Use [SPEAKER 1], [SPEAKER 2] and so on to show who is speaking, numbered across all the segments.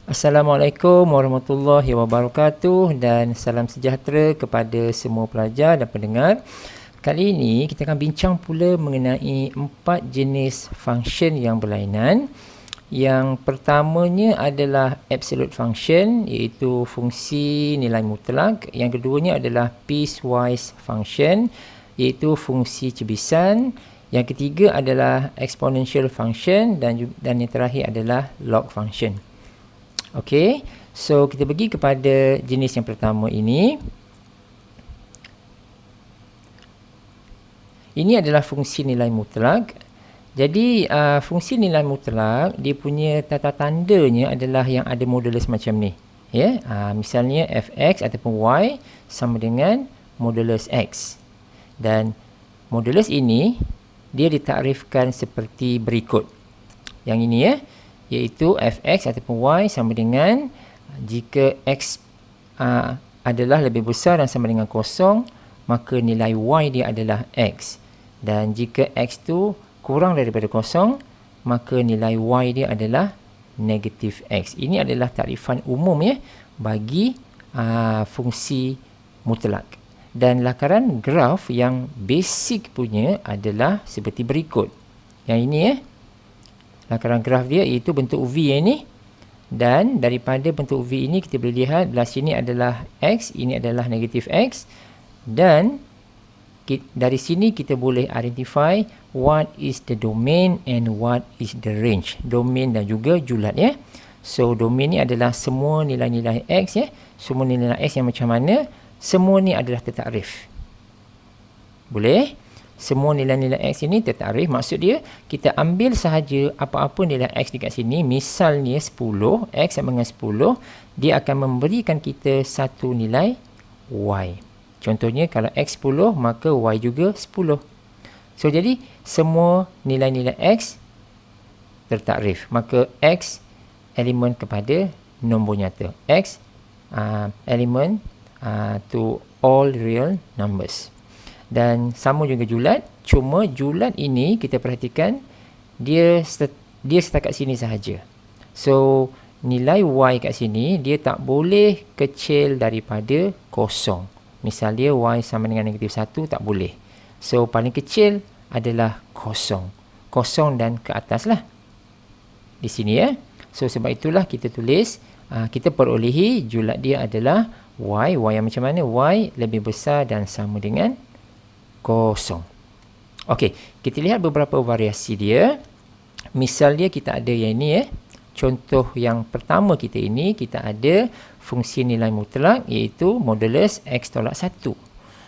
[SPEAKER 1] Assalamualaikum warahmatullahi wabarakatuh dan salam sejahtera kepada semua pelajar dan pendengar. Kali ini kita akan bincang pula mengenai 4 jenis function yang berlainan. Yang pertamanya adalah absolute function, iaitu fungsi nilai mutlak. Yang keduanya adalah piecewise function, iaitu fungsi cebisan. Yang ketiga adalah exponential function dan yang terakhir adalah log function. Okey, so kita pergi kepada jenis yang pertama ini. Ini adalah fungsi nilai mutlak. Jadi fungsi nilai mutlak, dia punya tata tandanya adalah yang ada modulus macam ni. Ya, misalnya fx ataupun y sama dengan modulus x. Dan modulus ini dia ditakrifkan seperti berikut. Yang ini ya, iaitu fx ataupun y sama dengan jika x adalah lebih besar dan sama dengan kosong, maka nilai y dia adalah x. Dan jika x tu kurang daripada kosong, maka nilai y dia adalah negatif x. Ini adalah takrifan umum ya bagi fungsi mutlak. Dan lakaran graf yang basic punya adalah seperti berikut. Yang ini ya, lakaran graf dia iaitu bentuk V ini, dan daripada bentuk V ini kita boleh lihat belah sini adalah X, ini adalah negatif X, dan dari sini kita boleh identify what is the domain and what is the range. Domain dan juga julat ya. So domain ni adalah semua nilai-nilai X ya, semua nilai X yang macam mana, semua ni adalah tertakrif. Boleh? Semua nilai-nilai X ini tertakrif. Maksud dia, kita ambil sahaja apa-apa nilai X dekat sini. Misalnya 10, X sama dengan 10. Dia akan memberikan kita satu nilai Y. Contohnya, kalau X 10, maka Y juga 10. So, jadi, semua nilai-nilai X tertakrif. Maka X elemen kepada nombor nyata. X elemen to all real numbers. Dan sama juga julat, cuma julat ini kita perhatikan dia setakat sini sahaja. So nilai y kat sini dia tak boleh kecil daripada kosong. Misalnya y sama dengan negatif 1 tak boleh. So paling kecil adalah kosong. Kosong dan ke atas lah. Di sini ya. So sebab itulah kita tulis, kita perolehi julat dia adalah y. Y yang macam mana? Y lebih besar dan sama dengan kosong. Okey, kita lihat beberapa variasi dia. Misal dia kita ada yang ini ya. Contoh yang pertama kita ini, kita ada fungsi nilai mutlak iaitu modulus x tolak 1.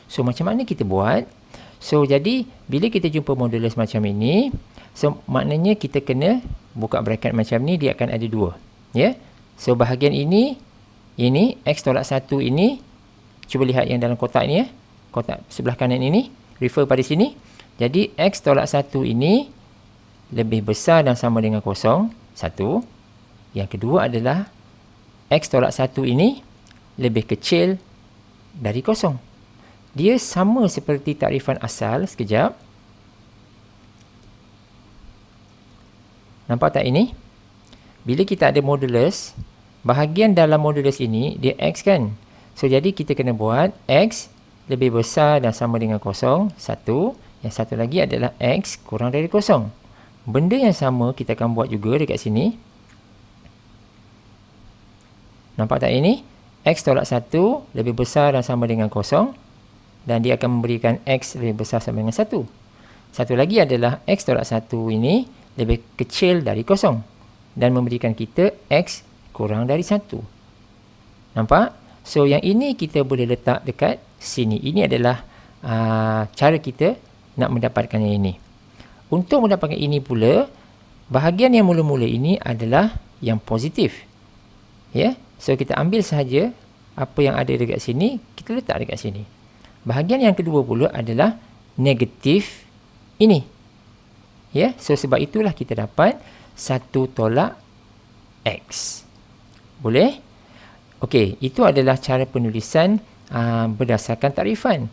[SPEAKER 1] So macam mana kita buat? So jadi bila kita jumpa modulus macam ini, so maknanya kita kena buka bracket macam ni, dia akan ada dua. Ya. So bahagian ini x tolak 1 ini, cuba lihat yang dalam kotak ini ya. Kotak sebelah kanan ini, refer pada sini. Jadi x tolak 1 ini lebih besar dan sama dengan kosong, 1. Yang kedua adalah x tolak 1 ini lebih kecil dari kosong. Dia sama seperti takrifan asal. Sekejap. Nampak tak ini? Bila kita ada modulus, bahagian dalam modulus ini dia x kan. So jadi kita kena buat x lebih besar dan sama dengan kosong, 1. Yang satu lagi adalah x kurang dari kosong. Benda yang sama kita akan buat juga dekat sini. Nampak tak ini? X tolak 1 lebih besar dan sama dengan kosong. Dan dia akan memberikan x lebih besar sama dengan 1. Satu lagi adalah x tolak 1 ini lebih kecil dari kosong. Dan memberikan kita x kurang dari 1. Nampak? So yang ini kita boleh letak dekat sini. Ini adalah cara kita nak mendapatkan yang ini. Untuk mendapatkan ini pula, bahagian yang mula-mula ini adalah yang positif. Ya, so kita ambil sahaja apa yang ada dekat sini, kita letak dekat sini. Bahagian yang kedua pula adalah negatif ini. Ya, so sebab itulah kita dapat 1 tolak x. Boleh? Okey, itu adalah cara penulisan berdasarkan takrifan.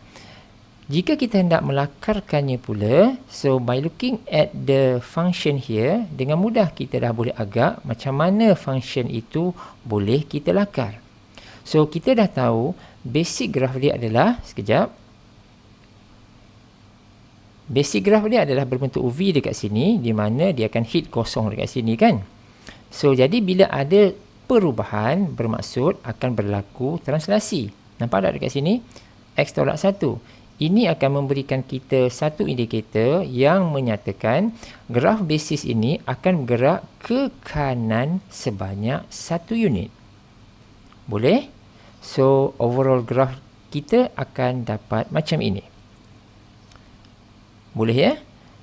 [SPEAKER 1] Jika kita hendak melakarkannya pula, so by looking at the function here, dengan mudah kita dah boleh agak macam mana function itu boleh kita lakar. So kita dah tahu basic graph dia adalah, sekejap, basic graph dia adalah berbentuk V dekat sini, di mana dia akan hit kosong dekat sini kan. So jadi bila ada perubahan, bermaksud akan berlaku translasi. Nampak tak dekat sini? X tolak 1. Ini akan memberikan kita satu indikator yang menyatakan graf basis ini akan bergerak ke kanan sebanyak 1 unit. Boleh? So, overall graf kita akan dapat macam ini. Boleh ya?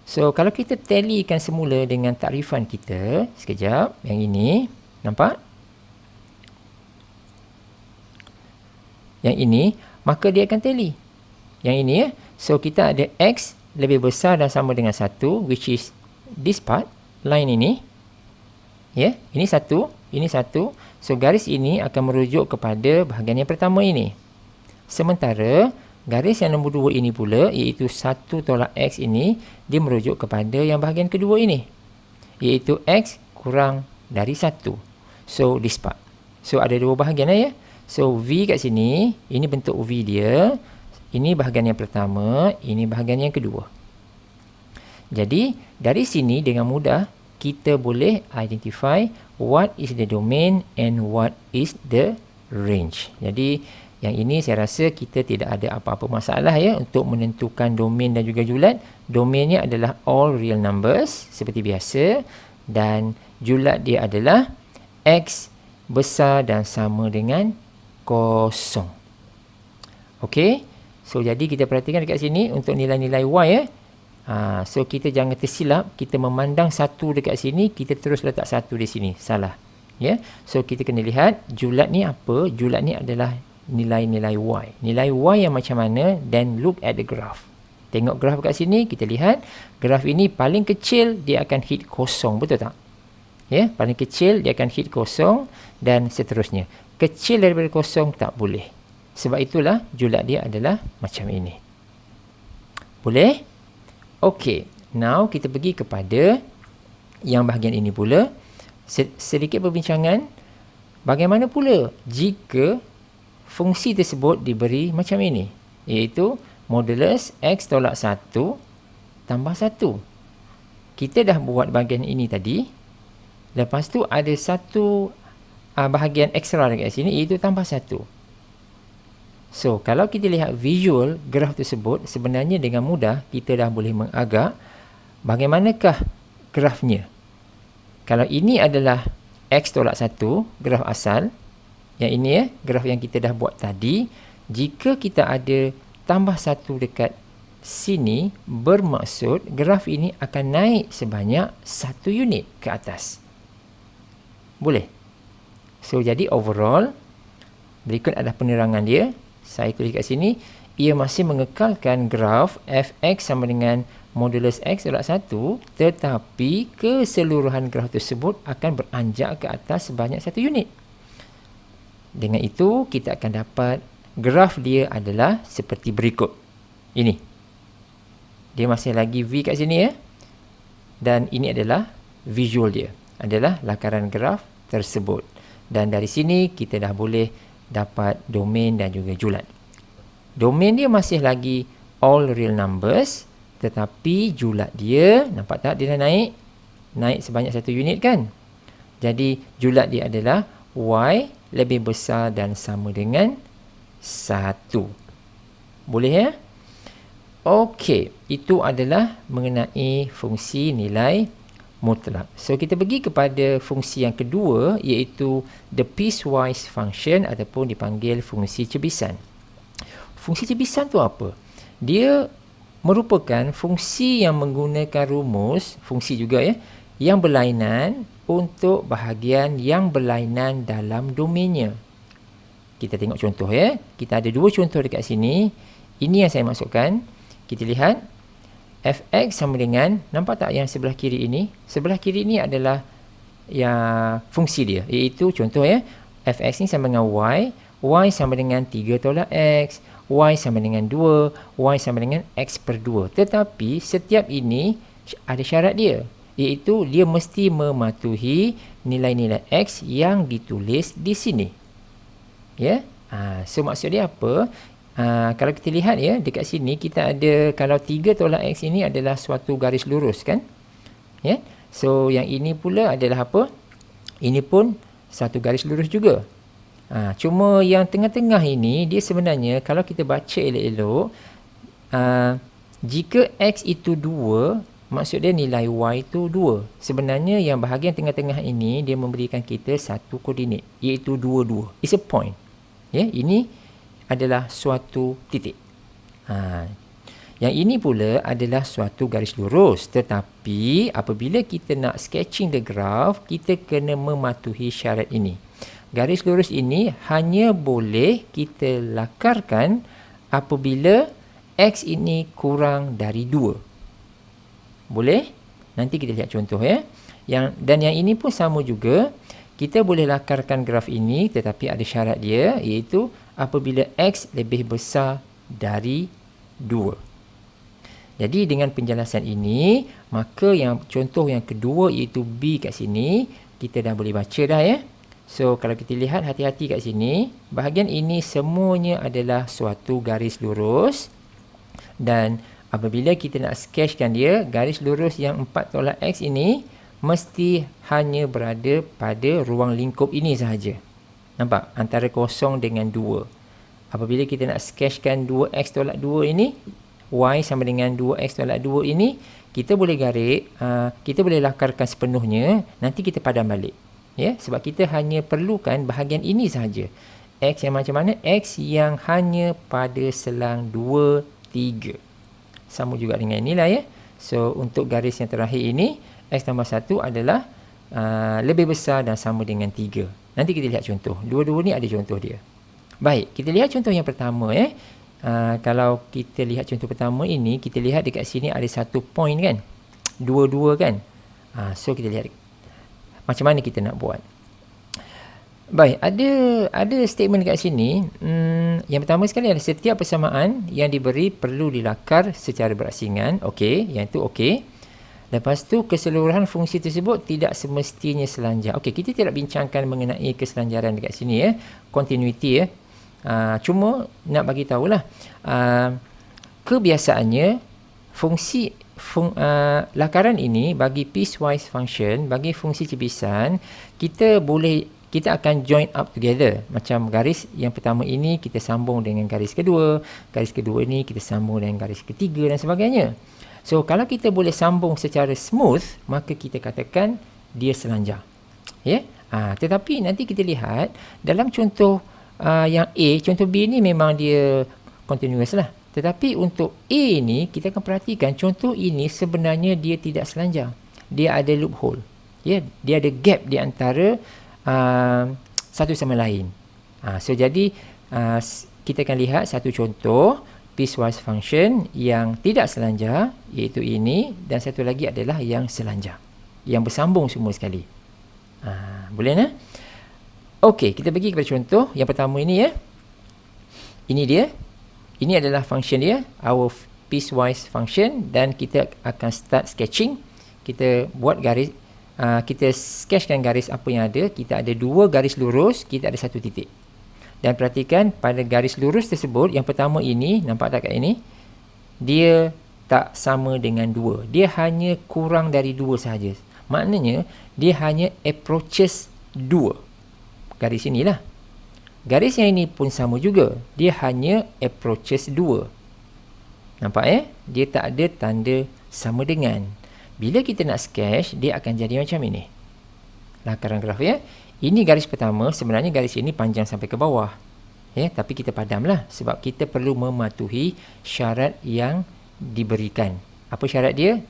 [SPEAKER 1] So, kalau kita tallykan semula dengan takrifan kita, sekejap, yang ini, nampak? Yang ini, maka dia akan tally. Yang ini ya. So kita ada X lebih besar dan sama dengan 1, which is this part, line ini. Ya, ini 1, ini 1. So garis ini akan merujuk kepada bahagian yang pertama ini. Sementara garis yang nombor 2 ini pula, iaitu 1 tolak X ini, dia merujuk kepada yang bahagian kedua ini, iaitu X kurang dari 1. So this part. So ada dua bahagian ya. So V kat sini, ini bentuk V dia. Ini bahagian yang pertama, ini bahagian yang kedua. Jadi, dari sini dengan mudah kita boleh identify what is the domain and what is the range. Jadi, yang ini saya rasa kita tidak ada apa-apa masalah ya untuk menentukan domain dan juga julat. Domainnya adalah all real numbers seperti biasa dan julat dia adalah X besar dan sama dengan kosong. Okey. So, jadi kita perhatikan dekat sini untuk nilai-nilai Y ya. So, kita jangan tersilap. Kita memandang 1 dekat sini, kita terus letak 1 di sini. Salah. Ya. So, kita kena lihat julat ni apa. Julat ni adalah nilai-nilai Y. Nilai Y yang macam mana, then look at the graph. Tengok graf kat sini, kita lihat. Graf ini paling kecil, dia akan hit kosong. Betul tak? Ya. Paling kecil, dia akan hit kosong dan seterusnya. Kecil daripada kosong, tak boleh. Sebab itulah julat dia adalah macam ini. Boleh? Okey. Now kita pergi kepada yang bahagian ini pula. Sedikit perbincangan. Bagaimana pula jika fungsi tersebut diberi macam ini? Iaitu modulus X tolak 1 tambah 1. Kita dah buat bahagian ini tadi. Lepas tu ada satu bahagian ekstra dekat sini, iaitu tambah 1. So, kalau kita lihat visual graf tersebut, sebenarnya dengan mudah kita dah boleh mengagak bagaimanakah grafnya. Kalau ini adalah X tolak 1, graf asal. Yang ini ya, graf yang kita dah buat tadi. Jika kita ada tambah 1 dekat sini, bermaksud graf ini akan naik sebanyak 1 unit ke atas. Boleh? So, jadi overall, berikut adalah penerangan dia. Saya tulis kat sini, ia masih mengekalkan graf fx sama dengan modulus X tolak 1, tetapi keseluruhan graf tersebut akan beranjak ke atas sebanyak 1 unit. Dengan itu, kita akan dapat graf dia adalah seperti berikut. Ini. Dia masih lagi V kat sini ya. Dan ini adalah visual dia. Adalah lakaran graf tersebut. Dan dari sini, kita dah boleh dapat domain dan juga julat. Domain dia masih lagi all real numbers, tetapi julat dia, nampak tak dia dah naik? Naik sebanyak 1 unit kan? Jadi julat dia adalah Y lebih besar dan sama dengan 1. Boleh ya? Okey, itu adalah mengenai fungsi nilai mutlak. So, kita pergi kepada fungsi yang kedua, iaitu the piecewise function ataupun dipanggil fungsi cebisan. Fungsi cebisan tu apa? Dia merupakan fungsi yang menggunakan rumus, fungsi juga ya, yang berlainan untuk bahagian yang berlainan dalam domainnya. Kita tengok contoh ya. Kita ada dua contoh dekat sini. Ini yang saya maksudkan. Kita lihat. Fx sama dengan, nampak tak yang sebelah kiri ini? Sebelah kiri ini adalah yang fungsi dia, iaitu contoh ya, fx ni sama dengan y, y sama dengan 3 tolak x, Y sama dengan 2, Y sama dengan X per 2. Tetapi setiap ini ada syarat dia, iaitu dia mesti mematuhi nilai-nilai X yang ditulis di sini. Ya, so maksud dia apa? Kalau kita lihat ya, dekat sini kita ada, kalau 3 tolak X ini adalah suatu garis lurus kan? Ya, so yang ini pula adalah apa? Ini pun satu garis lurus juga. Cuma yang tengah-tengah ini, dia sebenarnya kalau kita baca elok-elok, jika X itu 2, maksud dia nilai Y itu 2. Sebenarnya yang bahagian tengah-tengah ini, dia memberikan kita satu koordinat, iaitu 2, 2. It's a point. Ya, ini adalah suatu titik. Yang ini pula adalah suatu garis lurus. Tetapi apabila kita nak sketching the graph, kita kena mematuhi syarat ini. Garis lurus ini hanya boleh kita lakarkan apabila X ini kurang dari 2. Boleh? Nanti kita lihat contoh ya. Dan yang ini pun sama juga. Kita boleh lakarkan graf ini, tetapi ada syarat dia, iaitu apabila X lebih besar dari 2. Jadi dengan penjelasan ini, maka yang contoh yang kedua iaitu B kat sini, kita dah boleh baca dah ya. So kalau kita lihat hati-hati kat sini, bahagian ini semuanya adalah suatu garis lurus. Dan apabila kita nak sketchkan dia, garis lurus yang 4 tolak X ini mesti hanya berada pada ruang lingkup ini sahaja. Nampak? Antara 0 dengan 2. Apabila kita nak sketchkan 2X tolak 2 ini, Y sama dengan 2X tolak 2 ini, kita boleh garis, kita boleh lakarkan sepenuhnya, nanti kita padam balik. Ya, sebab kita hanya perlukan bahagian ini sahaja. X yang macam mana? X yang hanya pada selang 2, 3. Sama juga dengan inilah ya. So, untuk garis yang terakhir ini, X tambah 1 adalah lebih besar dan sama dengan 3. Nanti kita lihat contoh. Dua-dua ni ada contoh dia. Baik, kita lihat contoh yang pertama ya. Kalau kita lihat contoh pertama ini, kita lihat dekat sini ada satu point kan? Dua-dua kan? So, kita lihat macam mana kita nak buat. Baik, ada statement dekat sini. Yang pertama sekali adalah setiap persamaan yang diberi perlu dilakar secara berasingan. Okey, yang itu okey. Lepas tu keseluruhan fungsi tersebut tidak semestinya selanjar. Okey, kita tidak bincangkan mengenai keselanjaran dekat sini ya. Continuity ya. Cuma nak bagi tahulah kebiasaannya lakaran ini bagi piecewise function, bagi fungsi cebisan, kita akan join up together. Macam garis yang pertama ini kita sambung dengan garis kedua ini kita sambung dengan garis ketiga dan sebagainya. So kalau kita boleh sambung secara smooth, maka kita katakan dia selanjar. Ya. Tetapi nanti kita lihat dalam contoh yang A, contoh B ni memang dia continuous lah. Tetapi untuk A ni, kita akan perhatikan contoh ini sebenarnya dia tidak selanjar. Dia ada loophole. Ya, dia ada gap di antara satu sama lain. So jadi kita akan lihat satu contoh piecewise function yang tidak selanjar, iaitu ini, dan satu lagi adalah yang selanjar, yang bersambung semua sekali. Boleh tak? Okey, kita pergi kepada contoh yang pertama ini ya. Ini dia. Ini adalah function dia, our piecewise function, dan kita akan start sketching. Kita buat garis, kita sketchkan garis apa yang ada. Kita ada dua garis lurus, kita ada satu titik. Dan perhatikan pada garis lurus tersebut, yang pertama ini, nampak tak kat ini? Dia tak sama dengan 2. Dia hanya kurang dari 2 sahaja. Maknanya, dia hanya approaches 2. Garis inilah. Garis yang ini pun sama juga. Dia hanya approaches 2. Nampak ya? Dia tak ada tanda sama dengan. Bila kita nak sketch, dia akan jadi macam ini. Lakaran graf ya. Ini garis pertama, sebenarnya garis ini panjang sampai ke bawah. Ya, tapi kita padamlah sebab kita perlu mematuhi syarat yang diberikan. Apa syarat dia?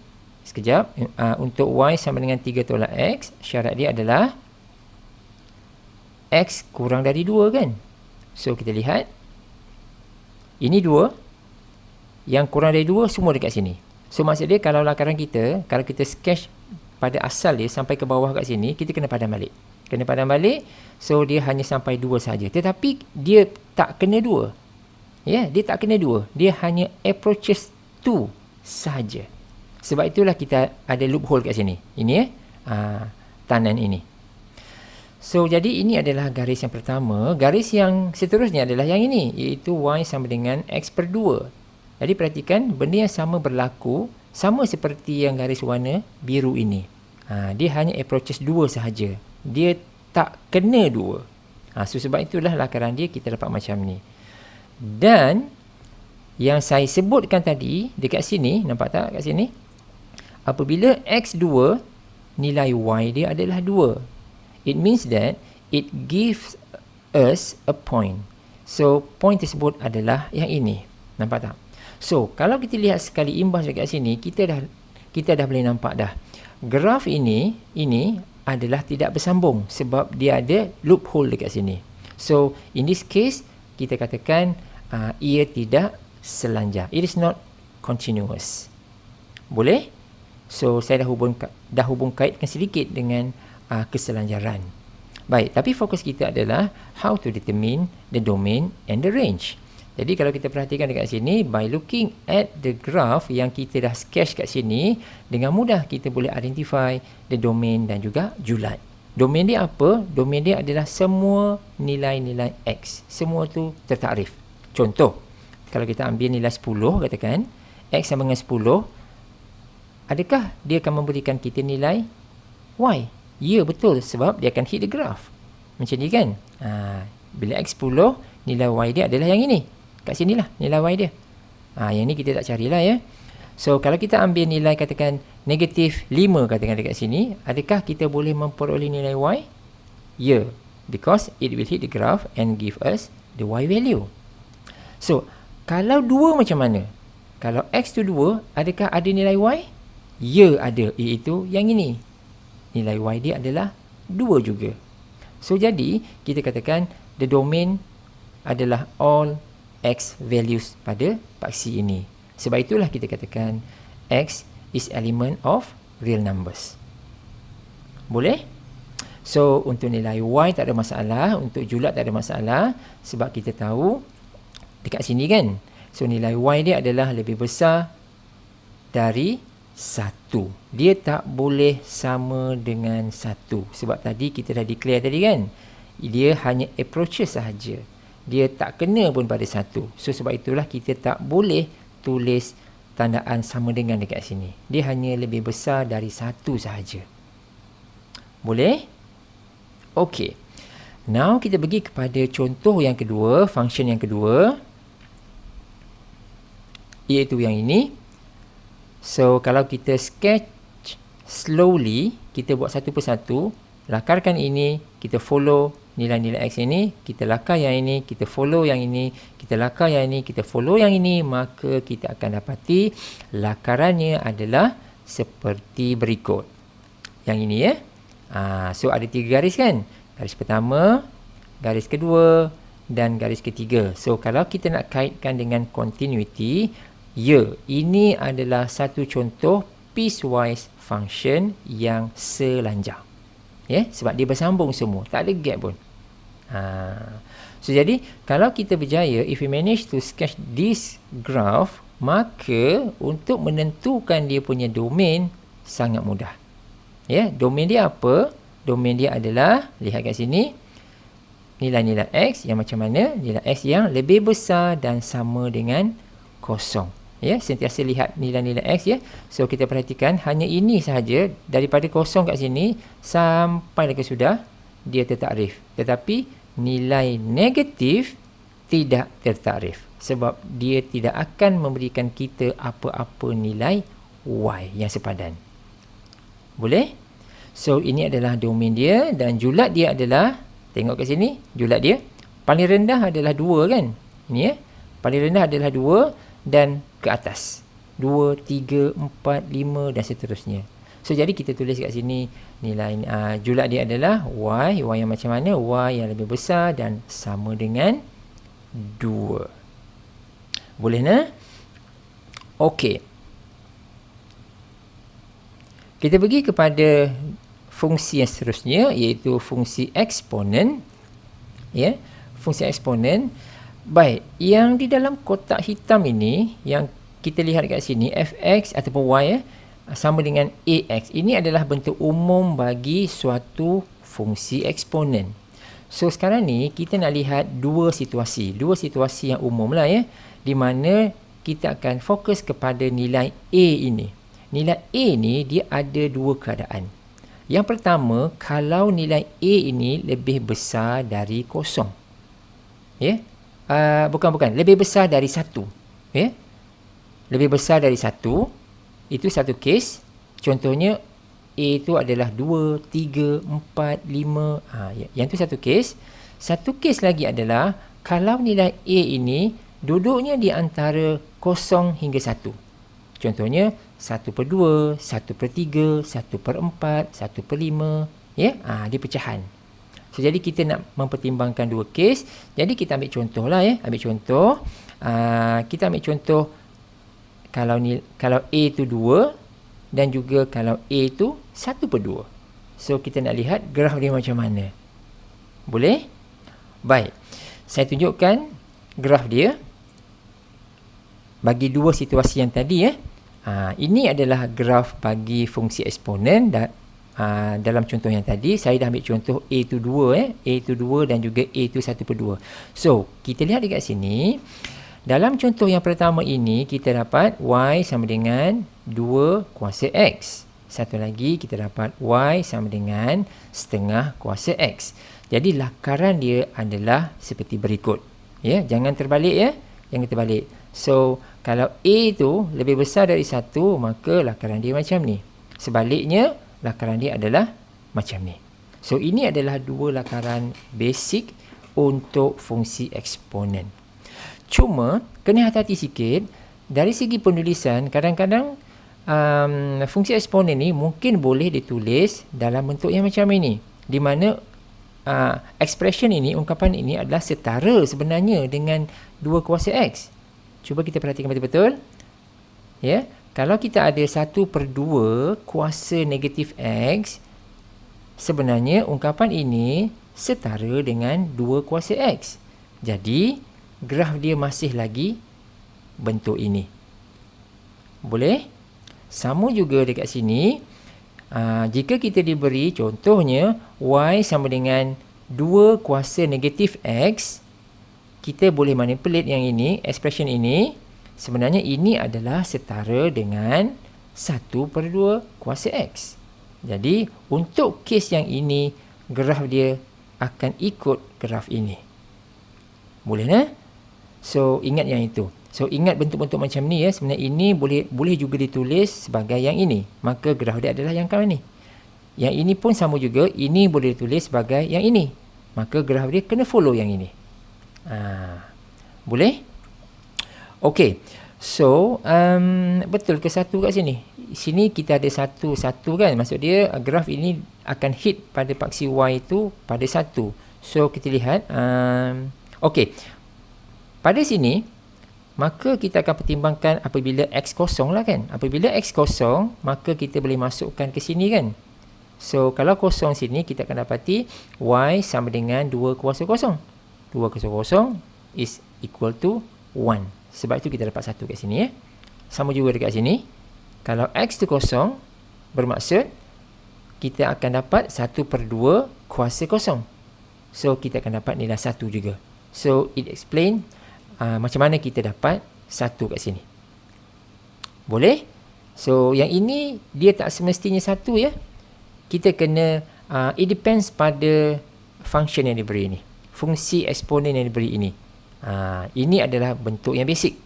[SPEAKER 1] Sekejap. Untuk Y sama dengan 3 tolak X, syarat dia adalah X kurang dari 2 kan? So, kita lihat. Ini 2. Yang kurang dari 2 semua dekat sini. So, maksud dia kalau lakaran kita, kalau kita sketch pada asal dia sampai ke bawah kat sini, kita kena padam balik. So dia hanya sampai 2 saja. Tetapi dia tak kena 2. Ya, dia tak kena 2. Dia hanya approaches to saja. Sebab itulah kita ada loophole kat sini. Ini tanan ini. So, jadi ini adalah garis yang pertama. Garis yang seterusnya adalah yang ini, iaitu y sama dengan x per 2. Jadi perhatikan, benda yang sama berlaku, sama seperti yang garis warna biru ini. Dia hanya approaches 2 sahaja. Dia tak kena 2. So sebab itulah lakaran dia kita dapat macam ni. Dan yang saya sebutkan tadi dekat sini, nampak tak kat sini? Apabila x2, nilai y dia adalah 2. It means that it gives us a point. So point tersebut adalah yang ini. Nampak tak? So kalau kita lihat sekali imbas dekat sini, kita dah boleh nampak dah. Graf ini adalah tidak bersambung sebab dia ada loophole dekat sini. So in this case kita katakan ia tidak selanjar. It is not continuous. Boleh? So saya dah hubung kaitkan sedikit dengan keselanjaran. Baik, tapi fokus kita adalah how to determine the domain and the range. Jadi kalau kita perhatikan dekat sini, by looking at the graph yang kita dah sketch kat sini, dengan mudah kita boleh identify the domain dan juga julat. Domain dia apa? Domain dia adalah semua nilai-nilai x. Semua tu tertakrif. Contoh, kalau kita ambil nilai 10, katakan x sama dengan 10, adakah dia akan memberikan kita nilai y? Ya, betul, sebab dia akan hit the graph. Macam ni kan? Bila x 10, nilai y dia adalah yang ini. Kat sinilah nilai y dia. Yang ni kita tak carilah ya. So kalau kita ambil nilai katakan negatif 5 katakan dekat sini, adakah kita boleh memperoleh nilai y? Ya, because it will hit the graph and give us the y value. So kalau 2 macam mana? Kalau x tu 2, adakah ada nilai y? Ya, ada, iaitu yang ini. Nilai y dia adalah 2 juga. So jadi kita katakan the domain adalah all x values pada paksi ini. Sebab itulah kita katakan x is element of real numbers. Boleh? So untuk nilai y tak ada masalah, untuk julat tak ada masalah, sebab kita tahu dekat sini kan. So nilai y dia adalah lebih besar dari 1. Dia tak boleh sama dengan 1. Sebab tadi kita dah declare tadi kan. Dia hanya approaches sahaja. Dia tak kena pun pada 1. So sebab itulah kita tak boleh tulis tandaan sama dengan dekat sini. Dia hanya lebih besar dari 1 sahaja. Boleh? Okey. Now kita pergi kepada contoh yang kedua, function yang kedua, iaitu yang ini. So kalau kita sketch slowly, kita buat satu persatu, lakarkan ini, kita follow nilai-nilai x ini, kita lakar yang ini, kita follow yang ini, kita lakar yang ini, kita follow yang ini, maka kita akan dapati lakarannya adalah seperti berikut. Yang ini ya. So ada 3 garis kan? Garis pertama, garis kedua dan garis ketiga. So kalau kita nak kaitkan dengan continuity, ya, ini adalah satu contoh piecewise function yang selanjar. Ya, sebab dia bersambung semua, tak ada gap pun. So jadi kalau kita berjaya, if we manage to sketch this graph, maka untuk menentukan dia punya domain sangat mudah. Ya, domain dia apa? Domain dia adalah, lihat kat sini, nilai-nilai x yang macam mana? Nilai x yang lebih besar dan sama dengan kosong. Ya, sentiasa lihat nilai-nilai x ya. So kita perhatikan hanya ini sahaja, daripada kosong kat sini sampai ke sudah dia tertakrif. Tetapi nilai negatif tidak tertakrif sebab dia tidak akan memberikan kita apa-apa nilai y yang sepadan. Boleh? So ini adalah domain dia dan julat dia adalah, tengok kat sini, julat dia paling rendah adalah 2 kan? Ini ya. Paling rendah adalah 2 dan ke atas 2, 3, 4, 5 dan seterusnya. So jadi kita tulis kat sini nilai julat dia adalah y yang macam mana? Y yang lebih besar dan sama dengan 2. Boleh nah? Okey. Kita pergi kepada fungsi yang seterusnya, iaitu fungsi eksponen. Ya, fungsi eksponen. Baik, yang di dalam kotak hitam ini, yang kita lihat kat sini, fx ataupun y sama dengan ax. Ini adalah bentuk umum bagi suatu fungsi eksponen. So, sekarang ni kita nak lihat dua situasi yang umum lah ya, di mana kita akan fokus kepada nilai A ini. Nilai A ni dia ada dua keadaan. Yang pertama, kalau nilai A ini lebih besar dari kosong. Ya? Bukan. Lebih besar dari 1. Ya? Lebih besar dari 1. Itu satu kes. Contohnya, A itu adalah 2, 3, 4, 5. Yang tu satu kes. Satu kes lagi adalah, kalau nilai A ini duduknya di antara 0 hingga 1. Contohnya, 1/2, 1/3, 1/4, 1/5. Ya? Dia pecahan. So, jadi kita nak mempertimbangkan dua kes. Jadi kita ambil contoh lah ya. Kita ambil contoh kalau A itu 2 dan juga kalau A itu 1/2. So, kita nak lihat graf dia macam mana. Boleh? Baik. Saya tunjukkan graf dia bagi dua situasi yang tadi ya. Ini adalah graf bagi fungsi eksponen dalam contoh yang tadi. Saya dah ambil contoh A itu 2 A itu 2 dan juga A itu 1/2. So, kita lihat dekat sini. Dalam contoh yang pertama ini, kita dapat Y sama dengan 2 kuasa X. Satu lagi, kita dapat Y sama dengan setengah kuasa X. Jadi, lakaran dia adalah seperti berikut. Ya, jangan terbalik ya. Jangan terbalik. So, kalau A itu lebih besar dari 1, maka lakaran dia macam ni. Sebaliknya, lakaran dia adalah macam ni. So, ini adalah dua lakaran basic untuk fungsi eksponen. Cuma, kena hati-hati sikit. Dari segi penulisan, kadang-kadang fungsi eksponen ni mungkin boleh ditulis dalam bentuk yang macam ini. Di mana expression ini, ungkapan ini adalah setara sebenarnya dengan 2 kuasa X. Cuba kita perhatikan betul-betul. Ya, kalau kita ada 1/2 kuasa negatif X, sebenarnya ungkapan ini setara dengan 2 kuasa X. Jadi, graf dia masih lagi bentuk ini. Boleh? Sama juga dekat sini. Jika kita diberi contohnya Y sama dengan 2 kuasa negatif X, kita boleh manipulate yang ini, expression ini. Sebenarnya ini adalah setara dengan 1/2 kuasa X. Jadi, untuk kes yang ini, graf dia akan ikut graf ini. Boleh tak? So, ingat yang itu. So, ingat bentuk-bentuk macam ni ya. Sebenarnya ini boleh juga ditulis sebagai yang ini. Maka graf dia adalah yang kawan ni. Yang ini pun sama juga. Ini boleh ditulis sebagai yang ini. Maka graf dia kena follow yang ini. Boleh? Okey. So, betul ke satu kat sini? Sini kita ada satu kan? Maksud dia graf ini akan hit pada paksi Y itu pada 1. So, kita lihat. Okey. Pada sini, maka kita akan pertimbangkan apabila X kosong lah kan? Apabila X kosong, maka kita boleh masukkan ke sini kan? So, kalau kosong sini, kita akan dapati Y sama dengan 2 kuasa kosong. 2 kuasa kosong is equal to 1. Sebab itu kita dapat 1 kat sini ya. Sama juga dekat sini. Kalau X tu kosong, bermaksud kita akan dapat 1/2 kuasa kosong. So, kita akan dapat nilai 1 juga. So, it explain macam mana kita dapat 1 kat sini. Boleh? So, yang ini dia tak semestinya 1 ya. Kita kena, it depends pada function yang diberi ini. Fungsi eksponen yang diberi ini. Ini adalah bentuk yang basic.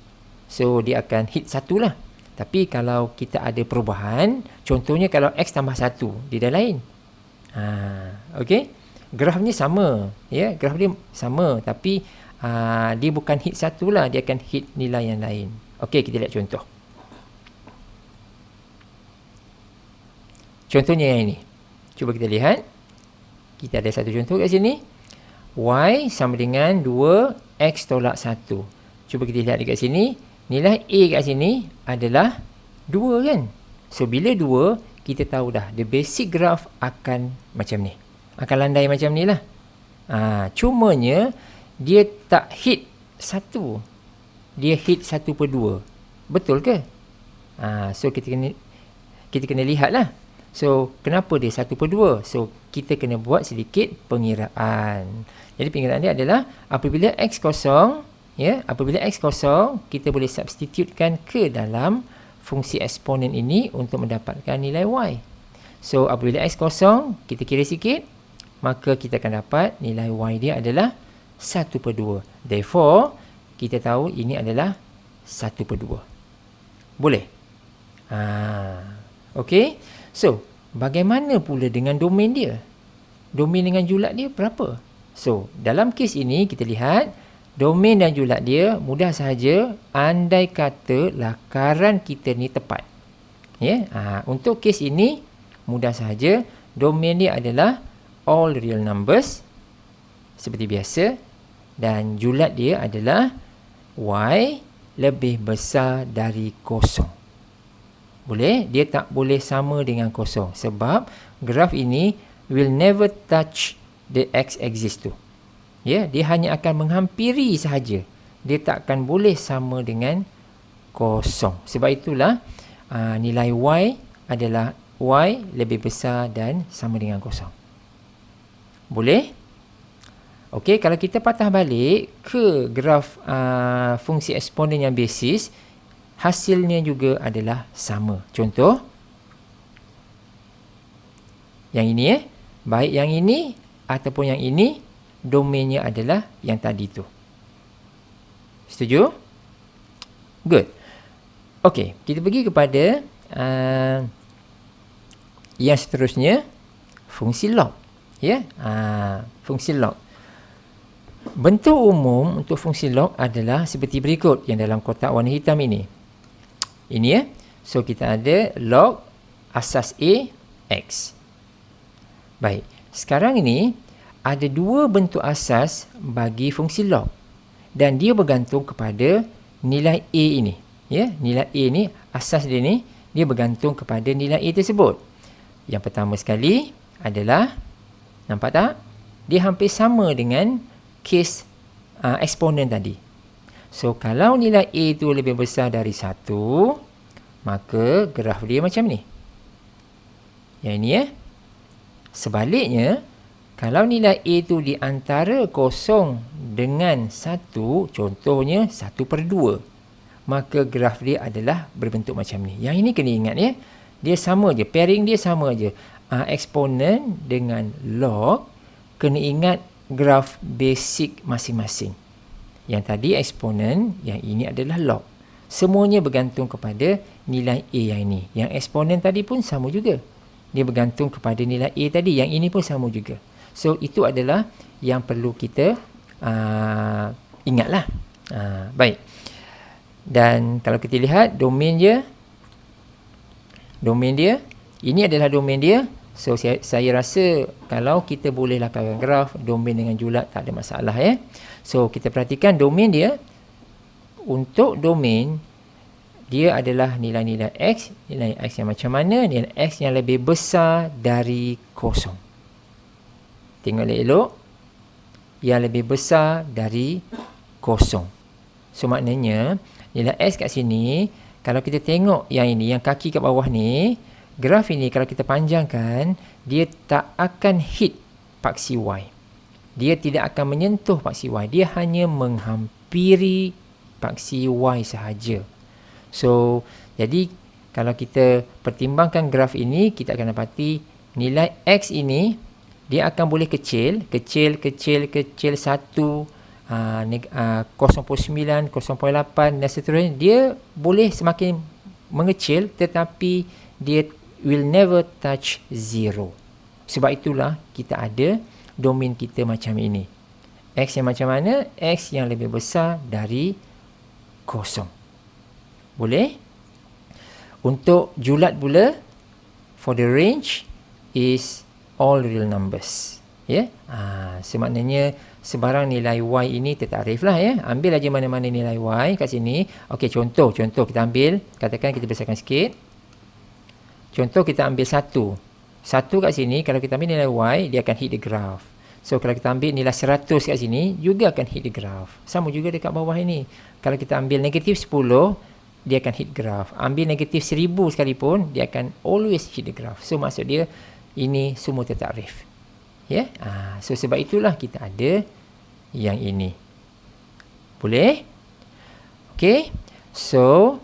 [SPEAKER 1] So, dia akan hit 1 lah. Tapi kalau kita ada perubahan, contohnya kalau X tambah 1, dia dah lain. Okay? Grafnya sama. Ya, graf dia sama. Tapi, dia bukan hit 1 lah. Dia akan hit nilai yang lain. Okay, kita lihat contoh. Contohnya yang ini. Cuba kita lihat. Kita ada satu contoh kat sini. Y sama dengan 2X tolak 1. Cuba kita lihat dekat sini. Nilai A kat sini adalah 2 kan? So, bila 2, kita tahu dah. The basic graph akan macam ni. Akan landai macam ni lah. Cumanya, dia tak hit 1. Dia hit 1/2. Betul ke? So kita kena lihatlah. So kenapa dia 1/2? So kita kena buat sedikit pengiraan. Jadi pengiraan dia adalah apabila x kosong, apabila x kosong, kita boleh substitutekan ke dalam fungsi eksponen ini untuk mendapatkan nilai y. So apabila x kosong, kita kira sikit, maka kita akan dapat nilai y dia adalah 1/2. Therefore, kita tahu ini adalah 1/2. Boleh? Okey. So, bagaimana pula dengan domain dia? Domain dengan julat dia berapa? So, dalam kes ini kita lihat domain dan julat dia mudah sahaja andai kata lakaran kita ni tepat. Untuk kes ini mudah sahaja domain dia adalah all real numbers seperti biasa dan julat dia adalah y lebih besar dari kosong. Boleh? Dia tak boleh sama dengan kosong sebab graf ini will never touch the x-axis tu. Dia hanya akan menghampiri sahaja. Dia tak akan boleh sama dengan kosong. Sebab itulah nilai y adalah y lebih besar dan sama dengan kosong. Boleh? Okey, kalau kita patah balik ke graf fungsi eksponen yang basis, hasilnya juga adalah sama. Contoh, yang ini baik yang ini ataupun yang ini, domainnya adalah yang tadi tu. Setuju? Good. Okey, kita pergi kepada yang seterusnya, fungsi log. Fungsi log. Bentuk umum untuk fungsi log adalah seperti berikut yang dalam kotak warna hitam ini. Ini So kita ada log asas A X. Baik, sekarang ini ada dua bentuk asas bagi fungsi log dan dia bergantung kepada nilai A ini. Nilai A ni, asas dia ni, dia bergantung kepada nilai A tersebut. Yang pertama sekali adalah, nampak tak? Dia hampir sama dengan kes eksponen tadi. So, kalau nilai A itu lebih besar dari 1, maka graf dia macam ni. Yang ini Sebaliknya, kalau nilai A itu di antara 0 dengan 1, contohnya 1/2, maka graf dia adalah berbentuk macam ni. Yang ini kena ingat dia sama je, pairing dia sama je. Eksponen dengan log, kena ingat graf basic masing-masing. Yang tadi eksponen, yang ini adalah log. Semuanya bergantung kepada nilai A yang ini. Yang eksponen tadi pun sama juga. Dia bergantung kepada nilai A tadi. Yang ini pun sama juga. So, itu adalah yang perlu kita ingatlah. Baik. Dan kalau kita lihat domain dia, ini adalah domain dia. So, saya rasa kalau kita boleh lakarkan graf, domain dengan julat tak ada masalah. So, kita perhatikan domain dia. Untuk domain, dia adalah nilai-nilai X. Nilai X yang macam mana? Nilai X yang lebih besar dari 0. Tengok elok. Yang lebih besar dari 0. So, maknanya, nilai X kat sini, kalau kita tengok yang ini, yang kaki kat bawah ni, graf ini kalau kita panjangkan, dia tak akan hit paksi Y. Dia tidak akan menyentuh paksi Y. Dia hanya menghampiri paksi Y sahaja. So, jadi kalau kita pertimbangkan graf ini, kita akan dapati nilai X ini, dia akan boleh kecil 1, 0.9, 0.8 dan seterusnya. Dia boleh semakin mengecil, tetapi dia will never touch 0. Sebab itulah kita ada domain kita macam ini. X yang macam mana? X yang lebih besar dari 0. Boleh? Untuk julat pula, for the range is all real numbers. Semaknanya sebarang nilai Y ini tertarif lah. Ambil aja mana-mana nilai Y kat sini. Okey, contoh kita ambil, katakan kita besarkan sikit. Contoh kita ambil 1. 1 kat sini, kalau kita ambil nilai Y, dia akan hit the graph. So kalau kita ambil nilai 100 kat sini, juga akan hit the graph. Sama juga dekat bawah ini. Kalau kita ambil negatif 10, dia akan hit graph. Ambil negatif 1000 sekalipun, dia akan always hit the graph. So maksud dia, ini semua tertakrif. Ya, so sebab itulah kita ada yang ini. Boleh? Okay. So,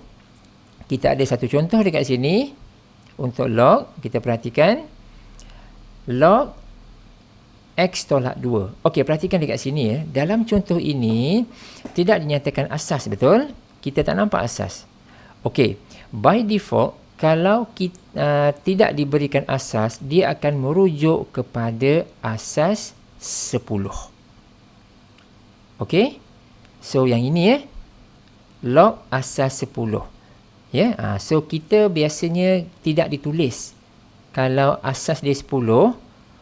[SPEAKER 1] kita ada satu contoh dekat sini. Untuk log, kita perhatikan. Log X tolak 2. Okey, perhatikan dekat sini ya. Dalam contoh ini, tidak dinyatakan asas, betul? Kita tak nampak asas. Okey, by default, kalau kita tidak diberikan asas, dia akan merujuk kepada asas 10. Okey? So, yang ini ya. Log asas 10. Ya, so kita biasanya tidak ditulis. Kalau asas dia 10,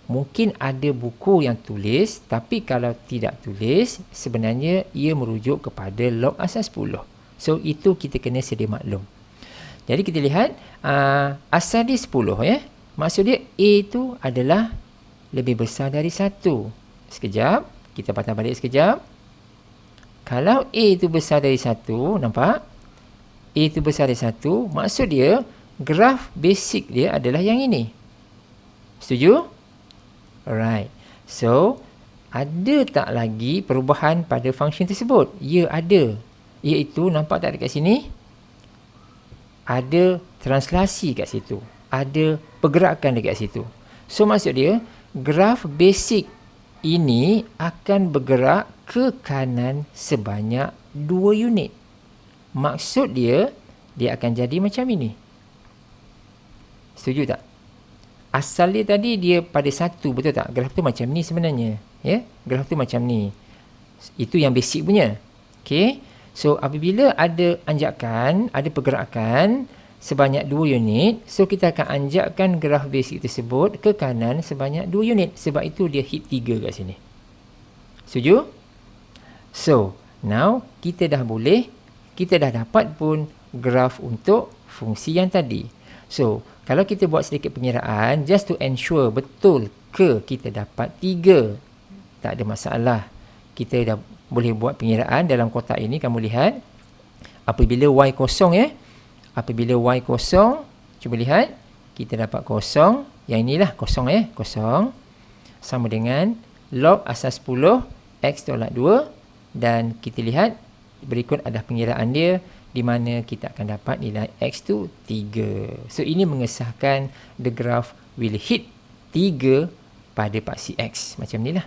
[SPEAKER 1] mungkin ada buku yang tulis, tapi kalau tidak tulis, sebenarnya ia merujuk kepada log asas 10. So, itu kita kena sedia maklum. Jadi, kita lihat asas dia 10 ya. Maksud dia A itu adalah lebih besar dari 1. Sekejap, kita patah balik sekejap. Kalau A itu besar dari 1, nampak? A itu besar dari 1, maksud dia graf basic dia adalah yang ini. Setuju? Alright. So, ada tak lagi perubahan pada function tersebut? Ya, ada. Iaitu, nampak tak dekat sini? Ada translasi kat situ. Ada pergerakan dekat situ. So, maksud dia, graf basic ini akan bergerak ke kanan sebanyak 2 unit. Maksud dia, dia akan jadi macam ini. Setuju tak? Asal dia tadi dia pada 1, betul tak? Graf tu macam ni sebenarnya. Ya, graf tu macam ni. Itu yang basic punya. Okay. So, apabila ada anjakan, ada pergerakan sebanyak 2 unit, so kita akan anjakkan graf basic tersebut ke kanan sebanyak 2 unit. Sebab itu dia hit 3 kat sini. Setuju? So, now kita dah dapat pun graf untuk fungsi yang tadi. So, kalau kita buat sedikit pengiraan, just to ensure betul ke kita dapat 3. Tak ada masalah. Kita dah boleh buat pengiraan dalam kotak ini. Kamu lihat, apabila Y kosong ya. Apabila Y kosong, cuba lihat. Kita dapat kosong. Yang inilah kosong ya. Kosong. Sama dengan log asas 10, X tolak 2. Dan kita lihat, berikut ada pengiraan dia, di mana kita akan dapat nilai X tu 3. So, ini mengesahkan the graph will hit 3 pada paksi X. Macam ni lah.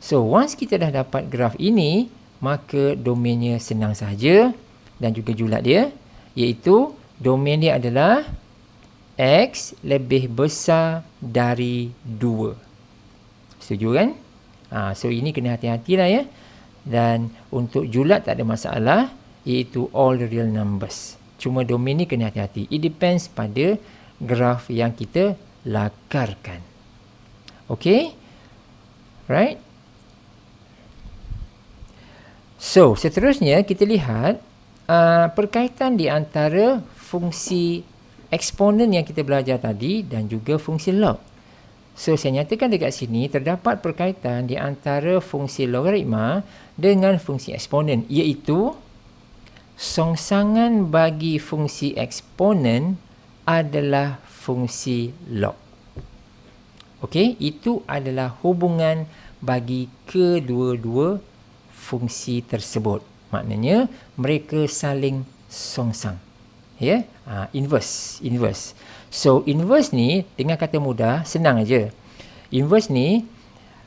[SPEAKER 1] So, once kita dah dapat graf ini, maka domainnya senang sahaja dan juga julat dia, iaitu domain dia adalah X lebih besar dari 2. Setuju kan? So, ini kena hati-hatilah ya. Dan untuk julat tak ada masalah, iaitu all the real numbers. Cuma domain ni kena hati-hati. It depends pada graf yang kita lakarkan. Okay? Right? So, seterusnya kita lihat perkaitan di antara fungsi eksponen yang kita belajar tadi dan juga fungsi log. So, saya nyatakan dekat sini terdapat perkaitan di antara fungsi logaritma dengan fungsi eksponen, iaitu songsangan bagi fungsi eksponen adalah fungsi log. Okey, itu adalah hubungan bagi kedua-dua fungsi tersebut. Maknanya mereka saling songsang. Ya, inverse. So, inverse ni dengan kata mudah, senang aja. Inverse ni,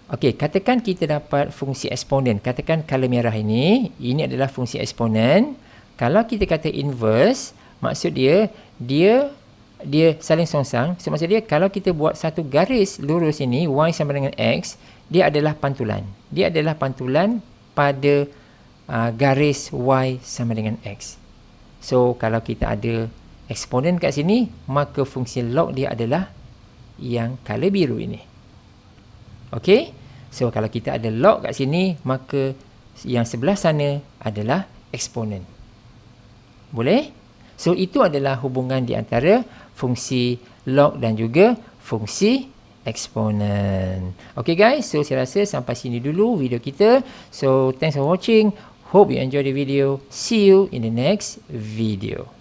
[SPEAKER 1] okey, katakan kita dapat fungsi eksponen. Katakan color merah ini adalah fungsi eksponen. Kalau kita kata inverse, maksud dia saling songsang. So, maksud dia kalau kita buat satu garis lurus ini, Y sama dengan X, dia adalah pantulan. Dia adalah pantulan pada garis Y sama dengan X. So, kalau kita ada eksponen kat sini, maka fungsi log dia adalah yang color biru ini. Okey? So, kalau kita ada log kat sini, maka yang sebelah sana adalah eksponen. Boleh? So, itu adalah hubungan di antara fungsi log dan juga fungsi exponent. Okay guys, so saya rasa sampai sini dulu video kita. So thanks for watching. Hope you enjoy the video. See you in the next video.